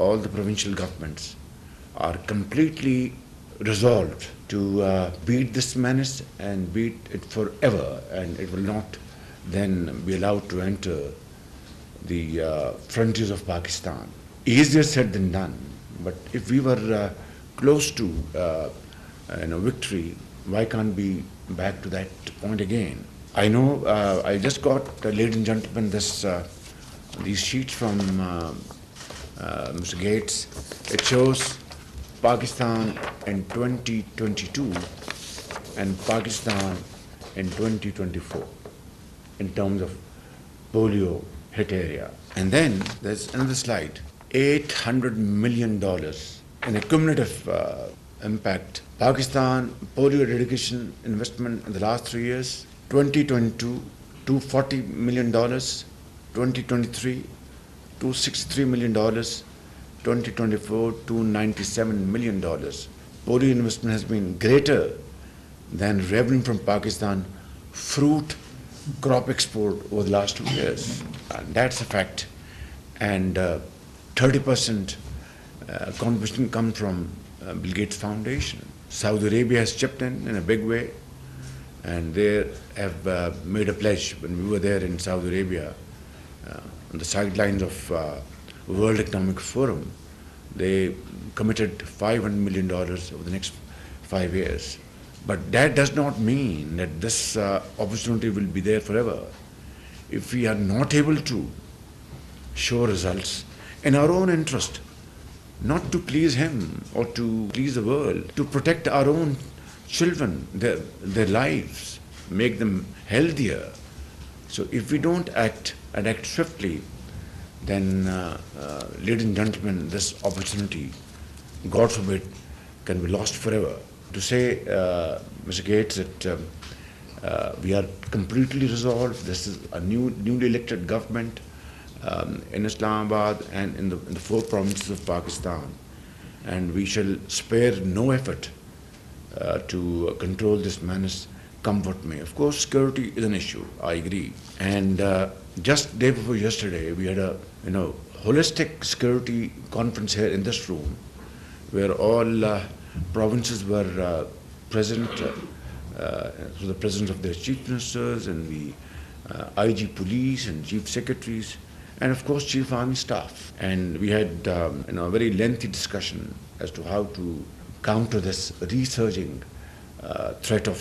all the provincial governments are completely resolved to beat this menace and beat it forever, and it will not then be allowed to enter the frontiers of Pakistan. Easier said than done, but if we were close to victory, why can't we back to that point again? I know I just got, ladies and gentlemen, these sheets from Mr. Gates. It shows Pakistan in 2022 and Pakistan in 2024 in terms of polio hit area. And then there's another slide, $800 million in a cumulative impact. Pakistan polio eradication investment in the last 3 years, 2022, $240 million, 2023, $263 million, 2024, $297 million. Polio investment has been greater than revenue from Pakistan fruit crop export over the last 2 years. And that's a fact. And 30% contribution comes from Bill Gates Foundation. Saudi Arabia has chipped in a big way, and they have made a pledge. When we were there in Saudi Arabia, on the sidelines of World Economic Forum, they committed $500 million over the next 5 years. But that does not mean that this opportunity will be there forever. If we are not able to show results in our own interest, not to please him or to please the world, to protect our own children, their lives, make them healthier. So if we don't act and act swiftly, then, ladies and gentlemen, this opportunity, God forbid, can be lost forever. To say, Mr. Gates, that we are completely resolved. This is a newly elected government in Islamabad and in the 4 provinces of Pakistan, and we shall spare no effort to control this menace, come what may. Of course, security is an issue. I agree. And just day before yesterday, we had a holistic security conference here in this room, where all provinces were present, through the presence of their chief ministers and the IG police and chief secretaries, and of course chief army staff. And we had a very lengthy discussion as to how to counter this resurging threat of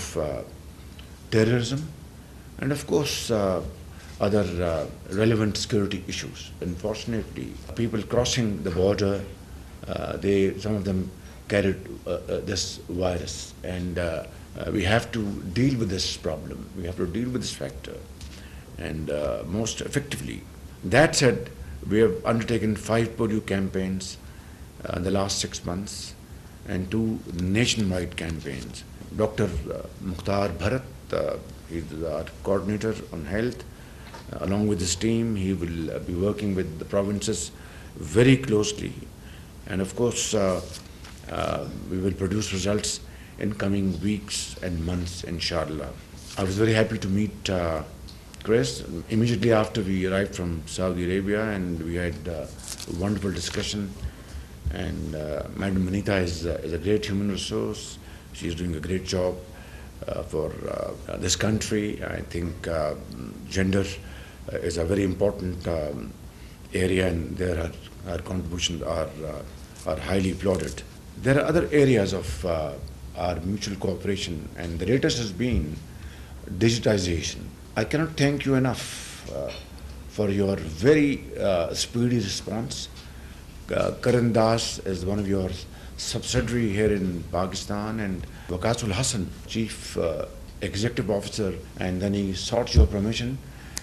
terrorism, and of course other relevant security issues. Unfortunately, people crossing the border, some of them carried this virus, and we have to deal with this problem. We have to deal with this factor, and most effectively. That said, we have undertaken 5 polio campaigns in the last 6 months, and 2 nationwide campaigns. Dr. Mukhtar Bharat, he's our coordinator on health. Along with his team, he will be working with the provinces very closely, and of course we will produce results in coming weeks and months, inshallah. I was very happy to meet Chris immediately after we arrived from Saudi Arabia, and we had a wonderful discussion. And Madam Manita is a great human resource. She's doing a great job for this country. I think gender is a very important area, and her contributions are highly applauded. There are other areas of our mutual cooperation, and the latest has been digitization. I cannot thank you enough for your very speedy response. Karan Das is one of your subsidiary here in Pakistan, and Waqasul Hassan, Chief Executive Officer, and then he sought your permission,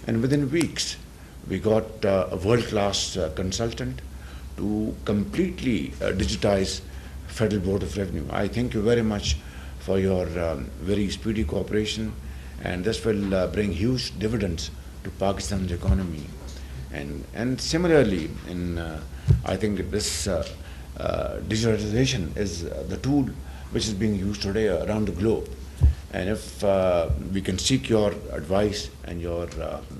and within weeks we got a world-class consultant to completely digitize Federal Board of Revenue. I thank you very much for your very speedy cooperation, and this will bring huge dividends to Pakistan's economy. And similarly, I think this digitalization is the tool which is being used today around the globe. And if we can seek your advice and your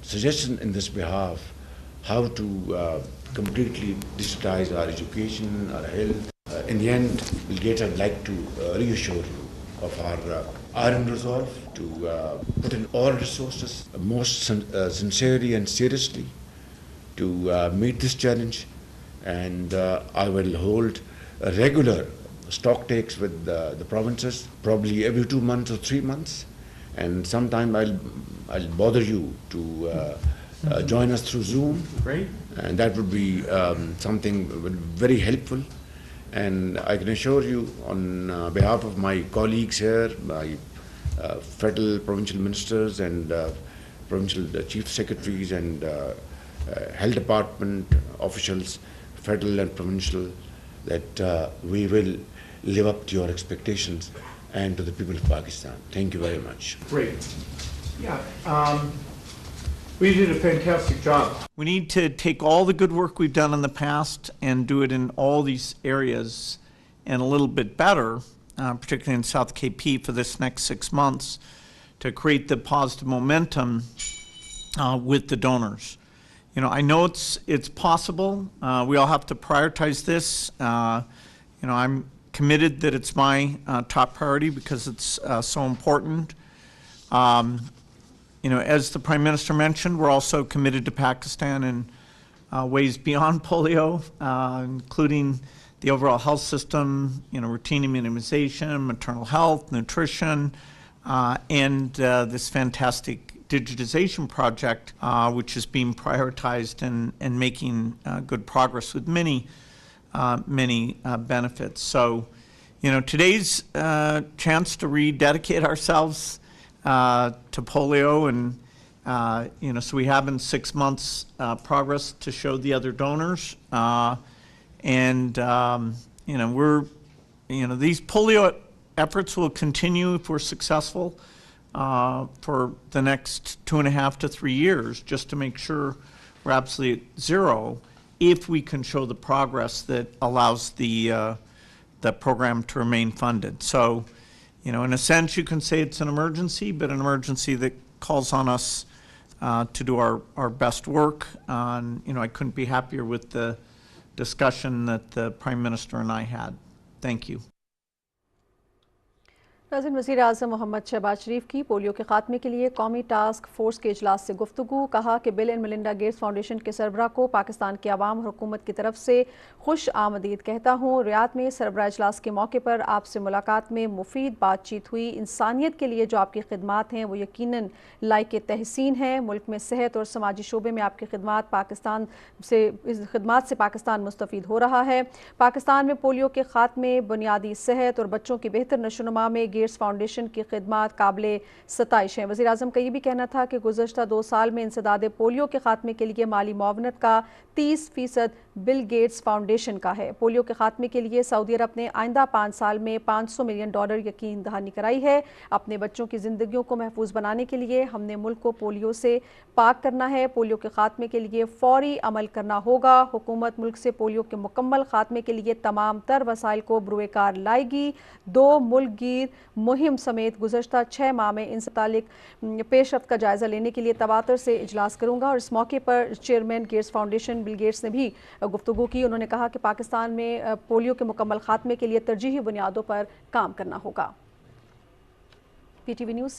suggestion in this behalf, how to completely digitize our education, our health. In the end, Bill Gates, I'd like to reassure you of our iron resolve to put in all resources most sincerely and seriously to meet this challenge. And I will hold regular stock takes with the provinces, probably every 2 months or 3 months. And sometime I'll bother you to join us through Zoom. Great. And that would be something very helpful. And I can assure you on behalf of my colleagues here, my federal, provincial ministers and provincial chief secretaries and health department officials, federal and provincial, that we will live up to your expectations and to the people of Pakistan. Thank you very much. Great. Yeah. We did a fantastic job. We need to take all the good work we've done in the past and do it in all these areas and a little bit better, particularly in South KP for this next 6 months, to create the positive momentum with the donors. You know, I know it's possible. We all have to prioritize this. You know, I'm committed that it's my top priority because it's so important. You know, as the Prime Minister mentioned, we're also committed to Pakistan in ways beyond polio, including the overall health system, you know, routine immunization, maternal health, nutrition, and this fantastic digitization project, which is being prioritized and making good progress with many benefits. So, you know, today's chance to rededicate ourselves to polio, and you know, so we have in 6 months progress to show the other donors, and you know, these polio efforts will continue if we're successful for the next 2.5 to 3 years, just to make sure we're absolutely at zero, if we can show the progress that allows the program to remain funded. So, you know, in a sense, you can say it's an emergency, but an emergency that calls on us to do our best work. You know, I couldn't be happier with the discussion that the Prime Minister and I had. Thank you. नाज़रीन, वज़ीर आज़म मोहम्मद शहबाज शरीफ की polio के खात्मे के लिए कौमी task force के इजलास से गुफ्तगू। कहा कि bill and Melinda Gates foundation के सरबराह को पाकिस्तान की आवाम और हुकूमत की तरफ से खुश आमदीद कहता हूँ। रियाद में सरबराह इजलास के मौके पर आपसे मुलाकात में मुफीद बातचीत हुई। इंसानियत के लिए जो आपकी खिदमात हैं वो यकीनन लायक तहसीन हैं। मुल्क में सेहत और समाजी शोबे में आपकी खिदमात से पाकिस्तान मुस्तफ़ीद हो रहा है। पाकिस्तान में पोलियो के खात्मे, बुनियादी सेहत और बच्चों की बेहतर नशोनुमा में गेट्स फाउंडेशन की खिदमात काबिले सताइश हैं। वज़ीर आज़म का ये भी कहना था कि गुज़श्ता 2 साल में इंसदाद पोलियो के खात्मे के लिए माली मुआवनत का 30% बिल गेट्स फाउंडेशन का है। पोलियो के खात्मे के लिए सऊदी अरब ने आइंदा 5 साल में $500 मिलियन यकीन दहानी कराई है। अपने बच्चों की ज़िंदगियों को महफूज बनाने के लिए हमने मुल्क को पोलियो से पाक करना है। पोलियो के खात्मे के लिए फौरी अमल करना होगा। हुकूमत मुल्क से पोलियो के मुकम्मल खात्मे के लिए तमाम तर वसाइल को बुरुएकार लाएगी। 2 मुल्कगीर मुहिम समेत गुज़श्ता 6 माह में इनसे ताल्लिक पेशरफ्त का जायज़ा लेने के लिए तवातर से इजलास करूँगा। और इस मौके पर chairman Gates Foundation Bill Gates ने भी गुफ्तगू की। उन्होंने कहा कि पाकिस्तान में पोलियो के मुकम्मल खात्मे के लिए तरजीही बुनियादों पर काम करना होगा। PTV news